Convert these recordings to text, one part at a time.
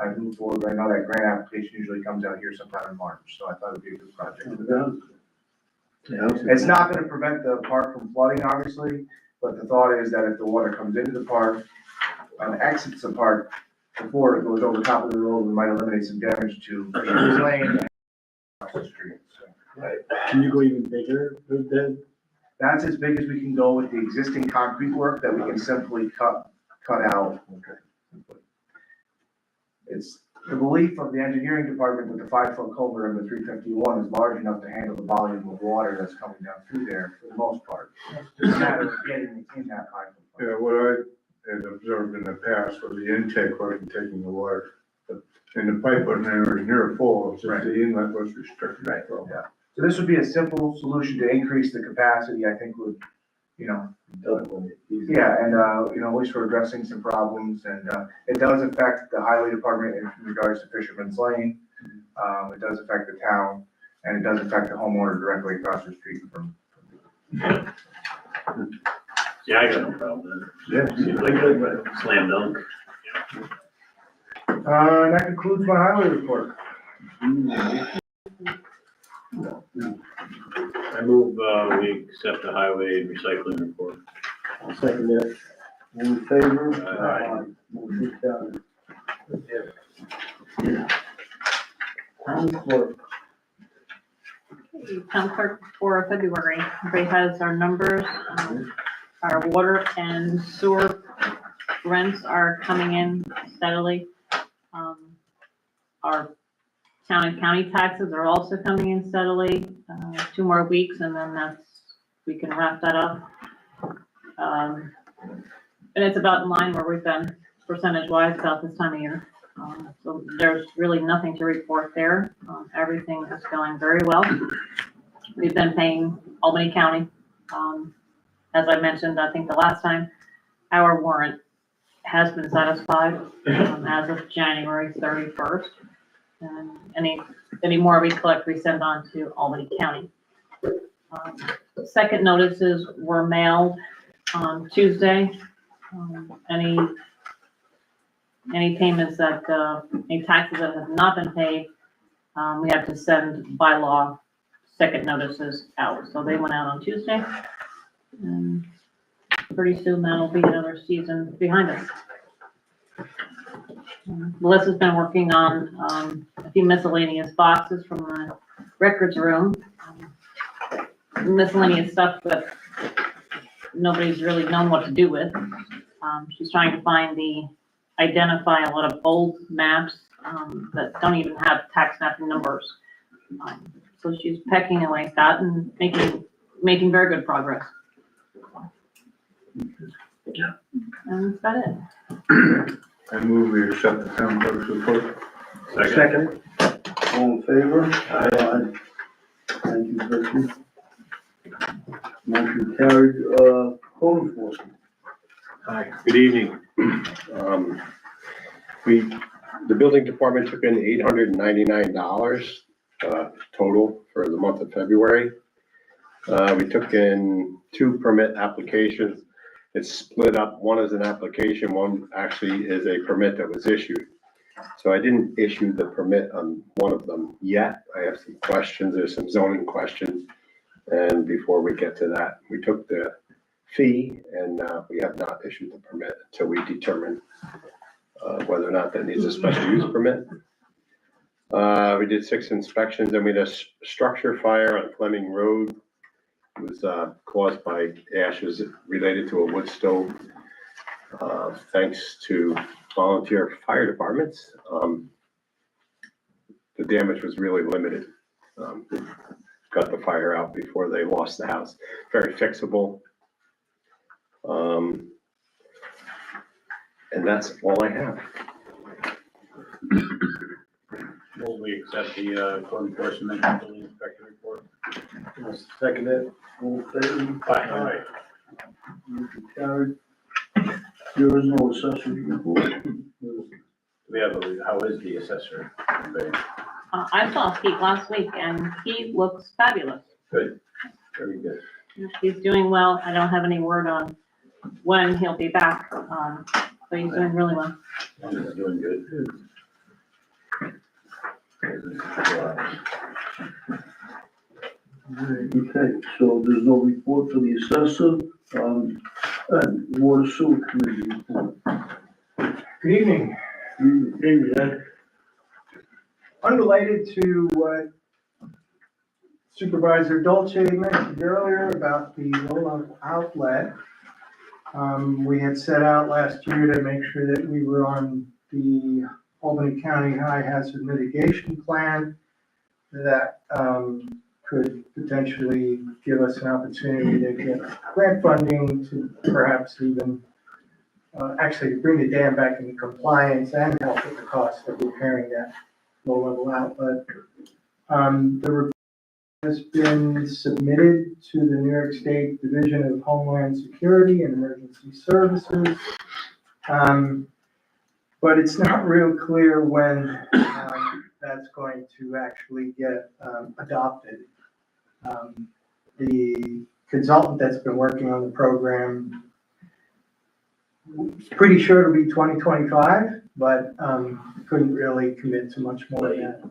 I moved forward. I know that grant application usually comes out here sometime in March, so I thought it'd be a good project. It's not gonna prevent the park from flooding, obviously, but the thought is that if the water comes into the park and exits the park before it goes over top of the road, we might eliminate some damage to Peters Lane and across the street. So Right. Can you go even bigger with that? that's as big as we can go with the existing concrete work that we can simply cut out. It's the belief of the engineering department that the 5-foot culvert of the 351 is large enough to handle the volume of water that's coming down through there for the most part. It's just a matter of getting in that 5-foot. Yeah, what I had observed in the past was the intake wasn't taking the water. And the pipe wasn't anywhere near full, it's just the inlet was restricted. Right, yeah. So this would be a simple solution to increase the capacity, I think would, yeah, and, at least we're addressing some problems, and, it does affect the highway department in regards to Fisherman's Lane. It does affect the town, and it does affect the homeowner directly across the street from. Yeah, I got no problem with it. Yeah. Seems like a slam dunk. And that concludes my highway report. I move, we accept the highway recycling report. I'll second that. All in favor? Aye. Motion carried. Town clerk. Town clerk for February, everybody has our numbers, our water and sewer rents are coming in steadily. Our town and county taxes are also coming in steadily, 2 more weeks and then we can wrap that up. And it's about in line where we've been percentage wise about this time of year. So there's really nothing to report there. Everything is going very well. We've been paying Albany County. As I mentioned, I think the last time, our warrant has been satisfied as of January 31st. And any more we collect, we send on to Albany County. Second notices were mailed on Tuesday. Any payments that, any taxes that have not been paid, we have to send by law second notices out. So they went out on Tuesday. And pretty soon that'll be another season behind us. Melissa's been working on a few miscellaneous boxes from the records room. Miscellaneous stuff that nobody's really known what to do with. She's trying to identify a lot of old maps that don't even have tax mapping numbers. So she's pecking away at that and making very good progress. And that's about it. I move we accept the town clerk's report. Second. All in favor? Aye. Thank you, Vicky. Motion carried. Code enforcement. Hi, good evening. The building department took in $899 total for the month of February. We took in 2 permit applications. It's split up. One is an application, one actually is a permit that was issued. So I didn't issue the permit on one of them yet. I have some questions. There's some zoning questions. And before we get to that, we took the fee and we have not issued the permit until we determine whether or not that needs a special use permit. We did 6 inspections and we had a structure fire on Fleming Road. It was caused by ashes related to a wood stove. Thanks to volunteer fire departments, the damage was really limited. Got the fire out before they lost the house. Very fixable. And that's all I have. Will we accept the code enforcement and building inspector report? Second it. All in favor? Aye. Motion carried. There is no accessory report. How is the assessor? I saw Pete last week and he looks fabulous. Good, very good. He's doing well. I don't have any word on when he'll be back, but he's doing really well. He's doing good. Okay, so there's no report for the assessor, and water sewer committee report. Good evening. Unrelated to what Supervisor Dolce mentioned earlier about the roll-up outlet, we had set out last year to make sure that we were on the Albany County High Hazard Mitigation Plan that could potentially give us an opportunity to get grant funding to perhaps even actually bring the dam back into compliance and help with the cost of repairing that low-level outlet. The report has been submitted to the New York State Division of Homeland Security and Emergency Services. But it's not real clear when that's going to actually get adopted. The consultant that's been working on the program, pretty sure it'll be 2025, but couldn't really commit to much more than that.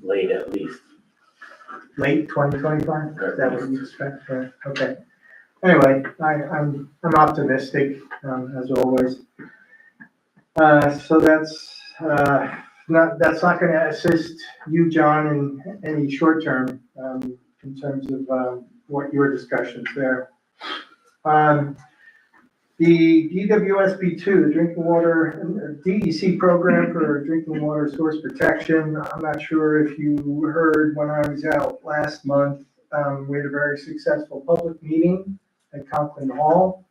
Late at least. Late 2025? Is that what you expect? Okay. Anyway, I'm optimistic, as always. So that's not gonna assist you, John, in any short term, in terms of what your discussions there. The DWSB2, the Drinking Water DEC program for drinking water source protection. I'm not sure if you heard when I was out last month, we had a very successful public meeting at Conklin Hall.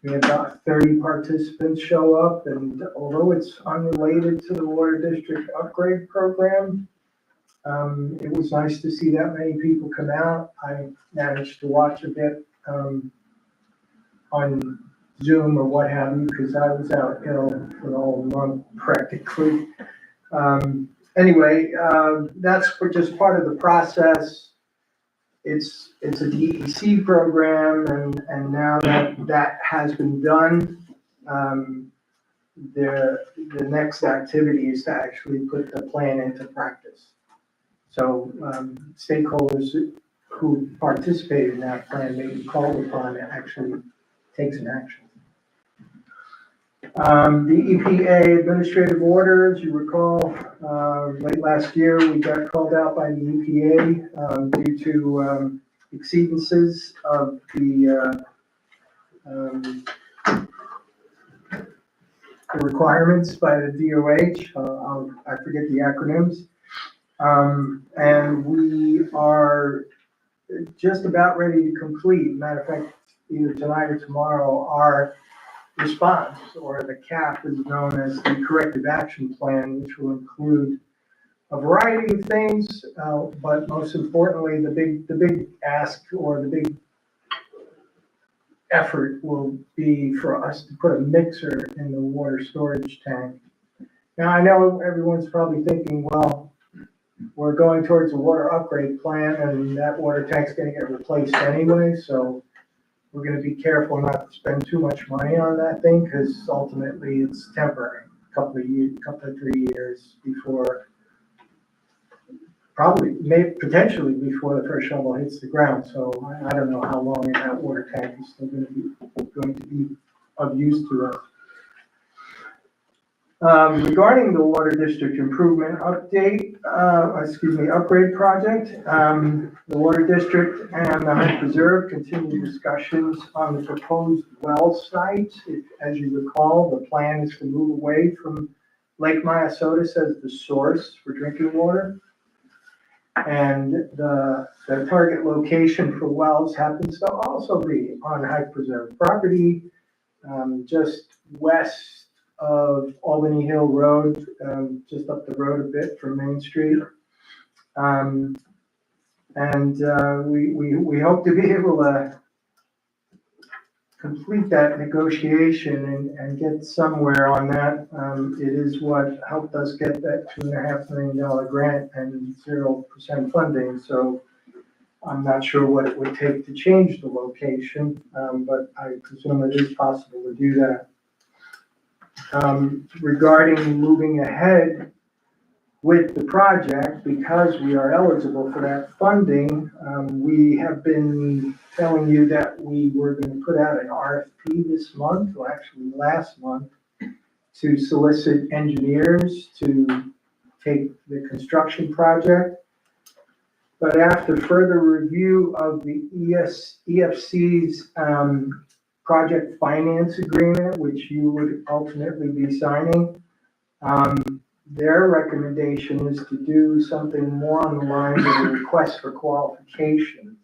We had about 30 participants show up, and although it's unrelated to the Water District Upgrade Program, it was nice to see that many people come out. I managed to watch a bit on Zoom or what have you, because I was out ill for the whole month practically. Anyway, that's just part of the process. It's a DEC program, and now that has been done, the next activity is to actually put the plan into practice. So stakeholders who participate in that plan may be called upon to actually take some action. The EPA administrative orders, you recall, late last year, we got called out by the EPA due to exceedances of the requirements by the DOH. I forget the acronyms. And we are just about ready to complete, matter of fact, either tonight or tomorrow, our response, or the CAP is known as the Corrective Action Plan, which will include a variety of things, but most importantly, the big ask or the big effort will be for us to put a mixer in the water storage tank. Now, I know everyone's probably thinking, well, we're going towards a water upgrade plan, and that water tank's gonna get replaced anyway, so we're gonna be careful not to spend too much money on that thing, because ultimately it's temporary. Couple of 3 years before, potentially before the first shovel hits the ground. So I don't know how long that water tank is still going to be of use to us. Regarding the Water District Improvement Upgrade Project, the Water District and the High Preserve continue discussions on the proposed well site. As you recall, the plan is to move away from Lake Myosotis as the source for drinking water. And the target location for wells happens to also be on High Preserve property, just west of Albany Hill Road, just up the road a bit from Main Street. We hope to be able to complete that negotiation and get somewhere on that. It is what helped us get that $2.5 million grant and 0% funding. So I'm not sure what it would take to change the location, but I presume it is possible to do that. Regarding moving ahead with the project, because we are eligible for that funding, we have been telling you that we were gonna put out an RFP this month, or actually last month, to solicit engineers to take the construction project. But after further review of the EFC's project finance agreement, which you would ultimately be signing, their recommendation is to do something more on the lines of a request for qualifications.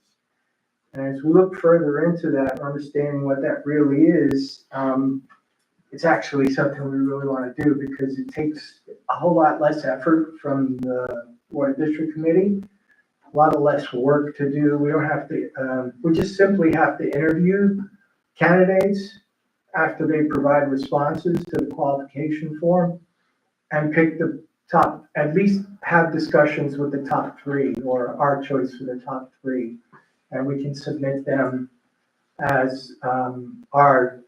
And as we look further into that, understanding what that really is, it's actually something we really want to do because it takes a whole lot less effort from the Water District Committee, a lot less work to do. We don't have to, we just simply have to interview candidates after they provide responses to the qualification form and pick the top, at least have discussions with the top three or our choice for the top three. And we can submit them as our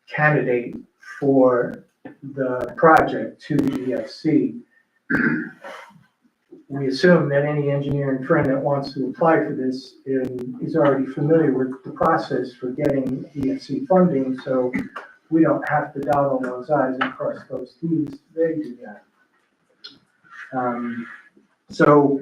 candidate for the project to the EFC. We assume that any engineering friend that wants to apply for this is already familiar with the process for getting EFC funding, so we don't have to dot all those i's and cross those t's. They do that. So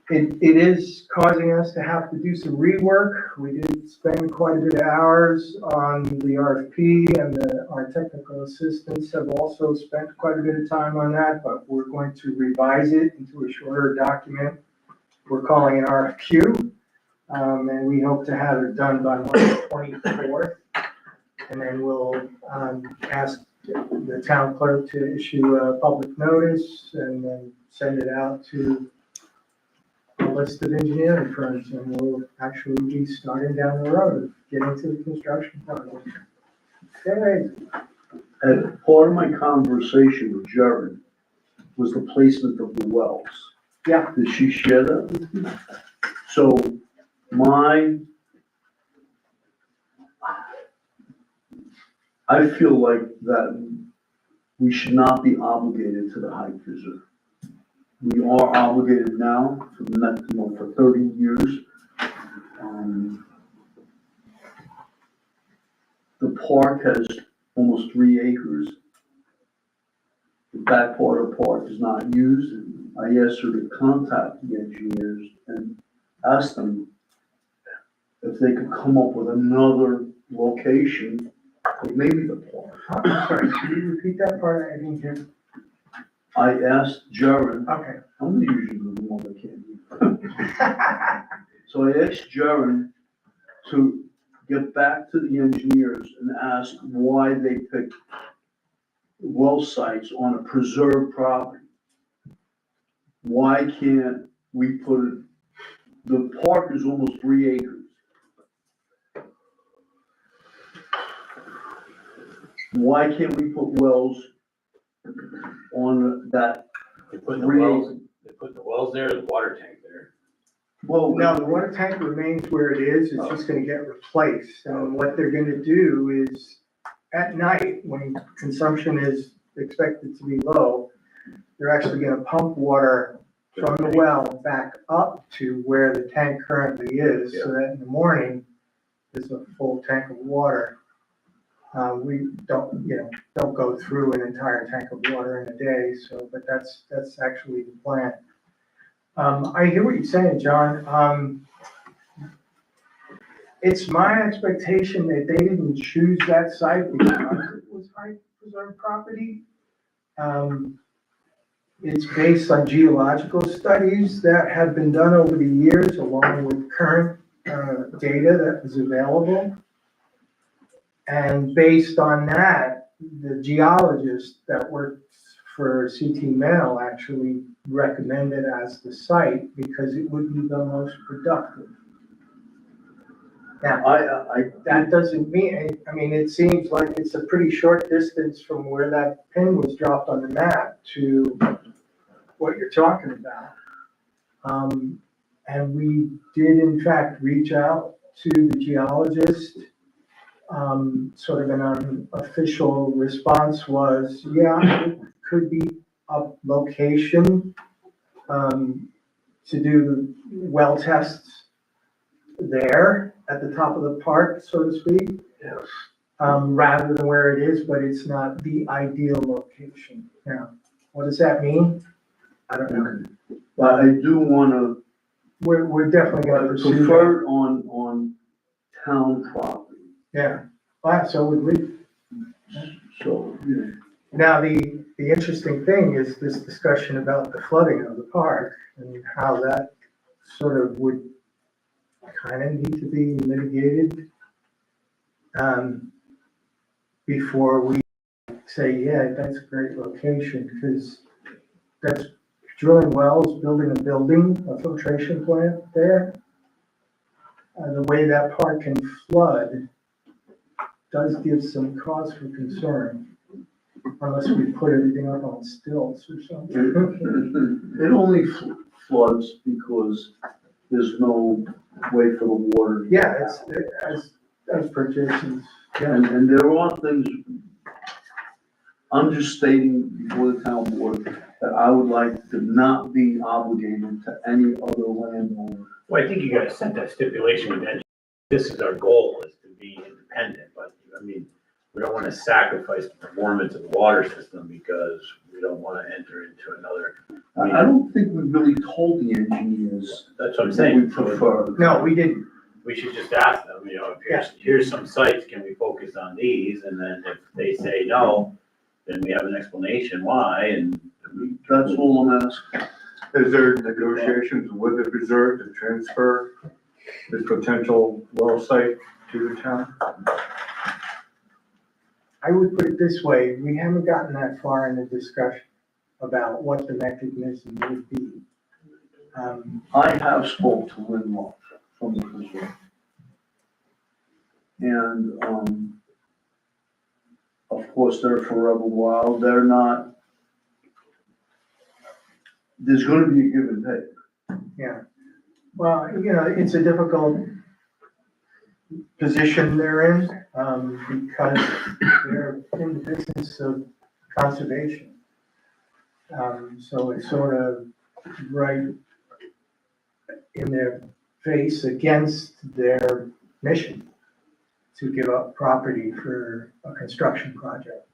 it is causing us to have to do some rework. We did spend quite a bit of hours on the RFP, and our technical assistants have also spent quite a bit of time on that, but we're going to revise it into a shorter document. We're calling it RFQ, and we hope to have it done by March 24th. And then we'll ask the town clerk to issue a public notice and then send it out to a list of engineering firms, and we'll actually be starting down the road, getting to the construction project. Okay. And part of my conversation with Jared was the placement of the wells. Yeah. Did she share that with you? So I feel like that we should not be obligated to the Height Preserve. We are obligated now for the next, for 30 years. The park has almost 3 acres. The back part of the park is not used. And I asked her to contact the engineers and ask them if they could come up with another location for maybe the park. I'm sorry, can you repeat that part? I didn't hear. I asked Jared, Okay. I'm usually the one that can't. So I asked Jared to get back to the engineers and ask why they picked well sites on a preserved property. Why can't we put it, the park is almost 3 acres. Why can't we put wells on that? They put the 3 wells, acres? they put the wells there, the water tank there. Well, No, the water tank remains where it is, it's just gonna get replaced. And what they're gonna do is, at night, when consumption is expected to be low, they're actually gonna pump water from the well back up to where the tank currently is, so that in the morning, there's a full tank of water. We don't go through an entire tank of water in a day, so, but that's actually the plan. I hear what you're saying, John. It's my expectation that they didn't choose that site because it was Height Preserve property. It's based on geological studies that have been done over the years, along with current data that was available. And based on that, the geologist that worked for CT Mail actually recommended as the site because it would be the most productive. Now, that doesn't mean, I mean, it seems like it's a pretty short distance from where that pin was dropped on the map to what you're talking about. And we did in fact reach out to the geologist. Sort of an unofficial response was, yeah, it could be up location, to do well tests there at the top of the park, so to speak. Yes. Rather than where it is, but it's not the ideal location. Now, what does that mean? I don't know. But I do wanna We're definitely gonna pursue that. prefer it on town property, Yeah, well, so would we. so, you know. Now, the interesting thing is this discussion about the flooding of the park and how that sort of would kind of need to be mitigated before we say, yeah, that's a great location, because that's drilling wells, building a building, a filtration plant there. The way that park can flood does give some cause for concern, unless we put everything up on stilts or something. It only floods because there's no way for the water. Yeah, it's, as per Jason's, yeah, And there are things, I'm just stating before the town board that I would like to not be obligated to any other landowner. Well, I think you gotta set that stipulation with engineers. This is our goal, is to be independent, but, I mean, we don't wanna sacrifice the performance of the water system because we don't wanna enter into another. I don't think we really told the engineers That's what I'm what saying. we prefer. no, we didn't. We should just ask them, you know, if here's some sites, can we focus on these? And then if they say no, then we have an explanation why, and we. That's all I'm asking. Is there negotiations with the reserve to transfer this potential well site to the town? I would put it this way, we haven't gotten that far in the discussion about what the mechanism would be. I have spoke to Lynn Love from the preserve. And, of course, they're Forever Wild, they're not, there's gonna be a give and take. Yeah, well, you know, it's a difficult position they're in, because they're in the business of conservation. So it's sort of right in their face against their mission to give up property for a construction project.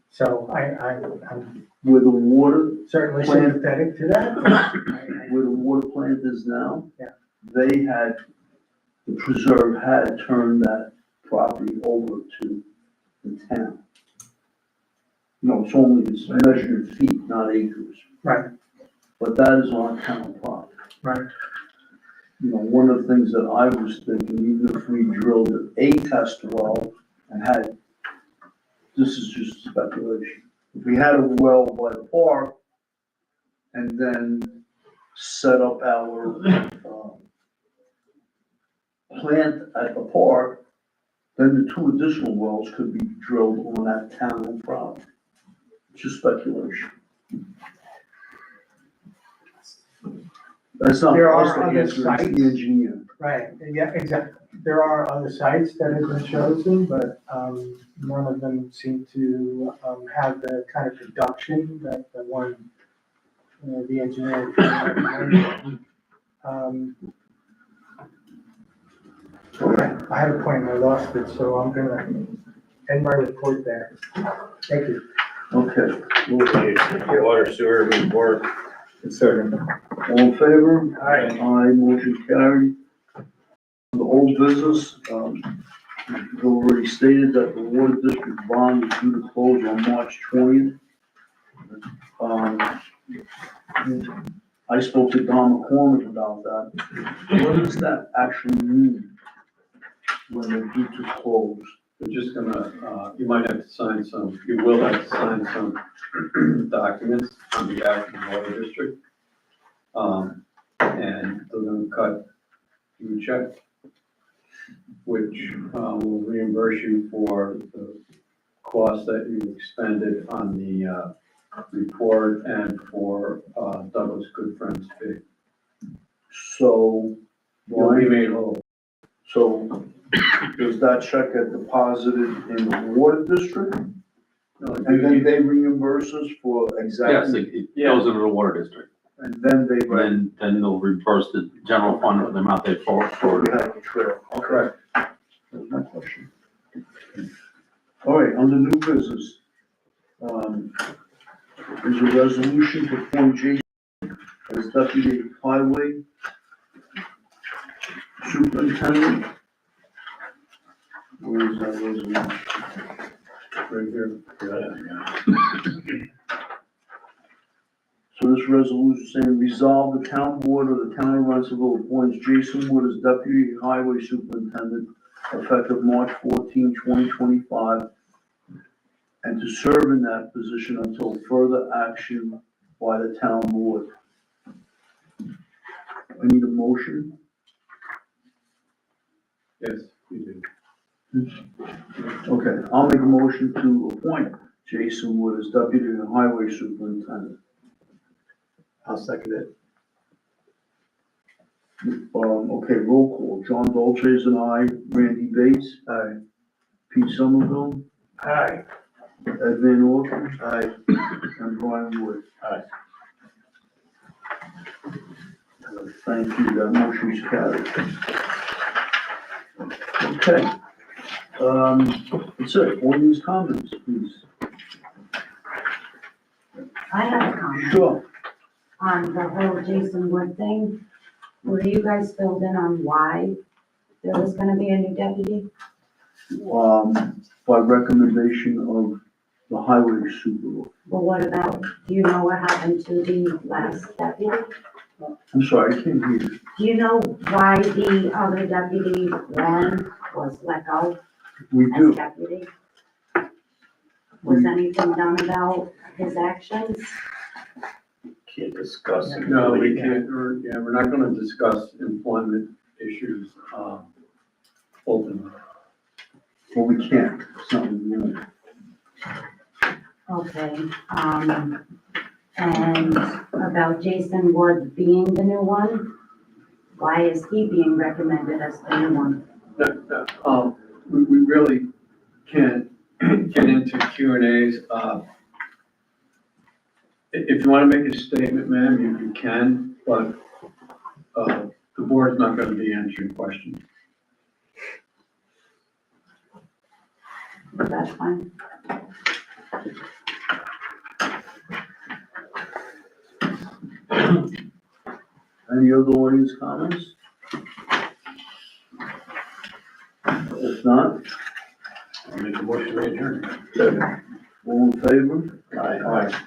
So I'm Where the water, certainly Plan. sympathetic to that. where the water plant is now. Yeah. They had, the preserve had turned that property over to the town. No, it's measured feet, not acres, Right, but that is on town property. right. You know, one of the things that I was thinking, even if we drilled a test well and had, this is just speculation. If we had a well by the park and then set up our, plant at the park, then the 2 additional wells could be drilled on that town property. It's just speculation. That's not There for us are to other answer, it's sites. the engineer. Right, yeah, exactly. There are other sites that have been chosen, but none of them seem to have the kind of production that the one, the engineer. Okay, I had a point and I lost it, so I'm gonna end my report there. Thank you. Okay, The water sewer report. Second. all in favor? Aye. Aye, motion carried. The old business, we've already stated that the water district bond is due to close on March 20th. I spoke to Don McCormick about that. What does that actually mean when they're due to close? We're just gonna, you might have to sign some, you will have to sign some documents on behalf of the water district. And they're gonna cut you a check, which, will reimburse you for the cost that you expended on the, report and for, Douglas Good Friends fee. So, You'll be made whole. so does that check get deposited in the water district? No, And then they reimburse us for Yes, exactly, it goes into the water district, and then they, and then they'll reimburse the general fund with the amount they forward. we have the trail. Correct. That was my question. All right, on the new business, there's a resolution to appoint Jason as deputy highway superintendent. Where is that resolution? Right here. So this resolution saying, resolve the town board of the town of Russellville appoints Jason Wood as deputy highway superintendent effective March 14, 2025, and to serve in that position until further action by the town board. I need a motion. Yes, you do. Okay, I'll make a motion to appoint Jason Wood as deputy highway superintendent. I'll second it. Okay, roll call. John Dolce is an aye. Randy Bates. Aye. Pete Somerville. Aye. Ed Van Orken. Aye. And Brian Wood. Aye. Thank you, that motion's carried. Okay. That's it. Audience comments, please. I have a comment Sure. on the whole Jason Wood thing. Were you guys filled in on why there was gonna be a new deputy? By recommendation of the highway super. Well, what about, do you know what happened to the last deputy? I'm sorry, I can't hear you. Do you know why the other deputy, Ron, was let go We as do. deputy? Was anything done about his actions? Can't discuss it. No, we can't, we're not gonna discuss employment issues, openly. Well, we can't. It's not new. Okay, and about Jason Wood being the new one? Why is he being recommended as the new one? We really can't get into Q and As. If you wanna make a statement, ma'am, you can, but, the board's not gonna be answering questions. That's fine. Any other audience comments? If not, I'll make a motion to adjourn. all in favor? Aye.